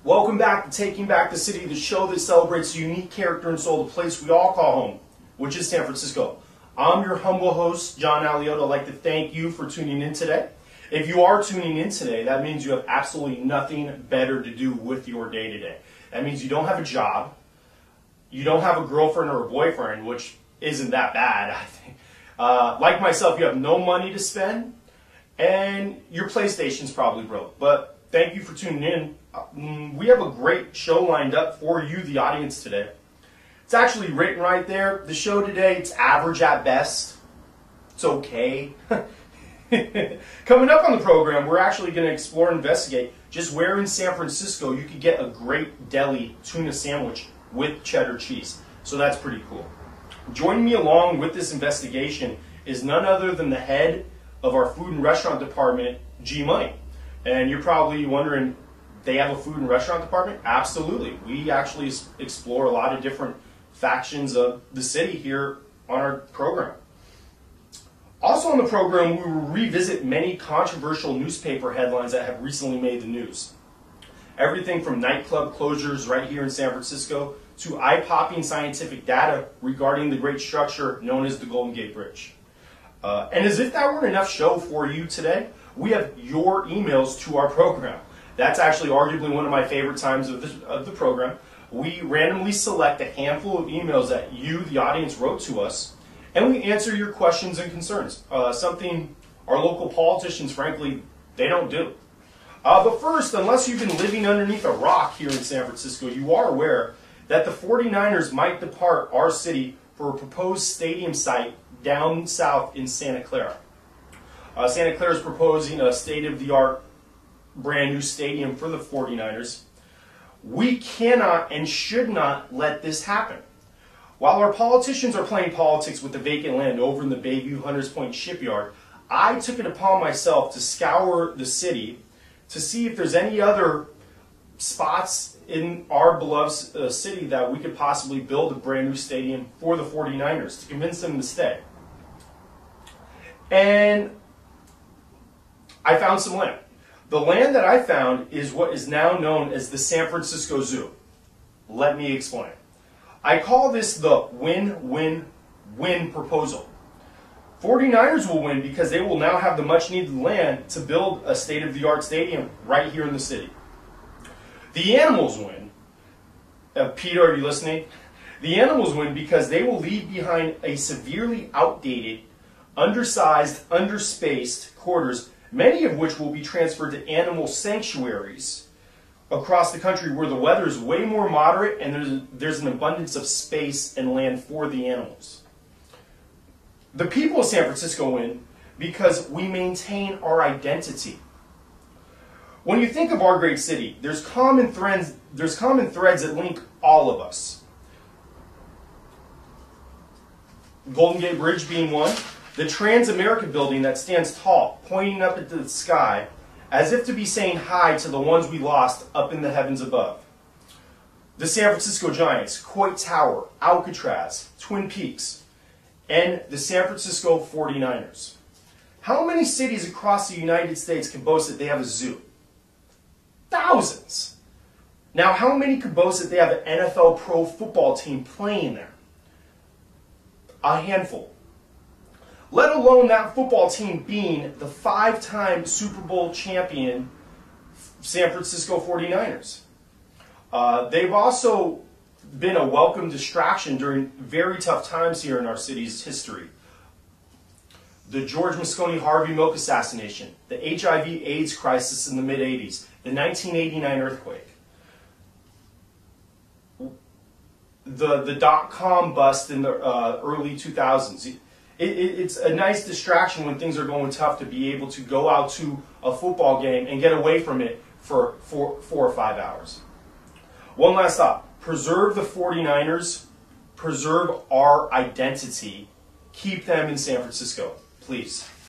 Welcome back to Taking Back the City, the show that celebrates the unique character and soul, the place we all call home, which is San Francisco. I'm your humble host, John Alioto. I'd like to thank you for tuning in today. If you are tuning in today, that means you have absolutely nothing better to do with your day today. That means you don't have a job, you don't have a girlfriend or a boyfriend, which isn't that bad, I think. Like myself, you have no money to spend, and your PlayStation's probably broke. But thank you for tuning in. We have a great show lined up for you, the audience, today. It's actually written right there. The show today, it's average at best. It's okay. Coming up on the program, we're actually going to explore and investigate just where in San Francisco you could get a great deli tuna sandwich with cheddar cheese. So that's pretty cool. Joining me along with this investigation is none other than the head of our food and restaurant department, G Money. And you're probably wondering, they have a food and restaurant department? Absolutely. We actually explore a lot of different factions of the city here on our program. Also on the program, we will revisit many controversial newspaper headlines that have recently made the news. Everything from nightclub closures right here in San Francisco to eye-popping scientific data regarding the great structure known as the Golden Gate Bridge. And as if that weren't enough show for you today, we have your emails to our program. That's actually arguably one of my favorite times of the program. We randomly select a handful of emails that you, the audience, wrote to us, and we answer your questions and concerns. Something our local politicians, frankly, they don't do. But first, unless you've been living underneath a rock here in San Francisco, you are aware that the 49ers might depart our city for a proposed stadium site down south in Santa Clara. Santa Clara is proposing a state-of-the-art brand new stadium for the 49ers. We cannot and should not let this happen. While our politicians are playing politics with the vacant land over in the Bayview Hunters Point shipyard, I took it upon myself to scour the city to see if there's any other spots in our beloved city that we could possibly build a brand new stadium for the 49ers to convince them to stay. And I found some land. The land that I found is what is now known as the San Francisco Zoo. Let me explain. I call this the win-win-win proposal. 49ers will win because they will now have the much-needed land to build a state-of-the-art stadium right here in the city. The animals win. Peter, are you listening? The animals win because they will leave behind a severely outdated, undersized, underspaced quarters, many of which will be transferred to animal sanctuaries across the country where the weather is way more moderate and there's an abundance of space and land for the animals. The people of San Francisco win because we maintain our identity. When you think of our great city, there's common threads that link all of us. Golden Gate Bridge being one. The Trans-America building that stands tall, pointing up into the sky, as if to be saying hi to the ones we lost up in the heavens above. The San Francisco Giants, Coit Tower, Alcatraz, Twin Peaks, and the San Francisco 49ers. How many cities across the United States can boast that they have a zoo? Thousands. Now, how many could boast that they have an NFL pro football team playing there? A handful. Let alone that football team being the 5-time Super Bowl champion San Francisco 49ers. They've also been a welcome distraction during very tough times here in our city's history. The George Moscone Harvey Milk assassination, the HIV/AIDS crisis in the mid-'80s, the 1989 earthquake, the dot-com bust in the early 2000s. It's a nice distraction when things are going tough to be able to go out to a football game and get away from it for 4 or 5 hours. One last thought. Preserve the 49ers. Preserve our identity. Keep them in San Francisco, please.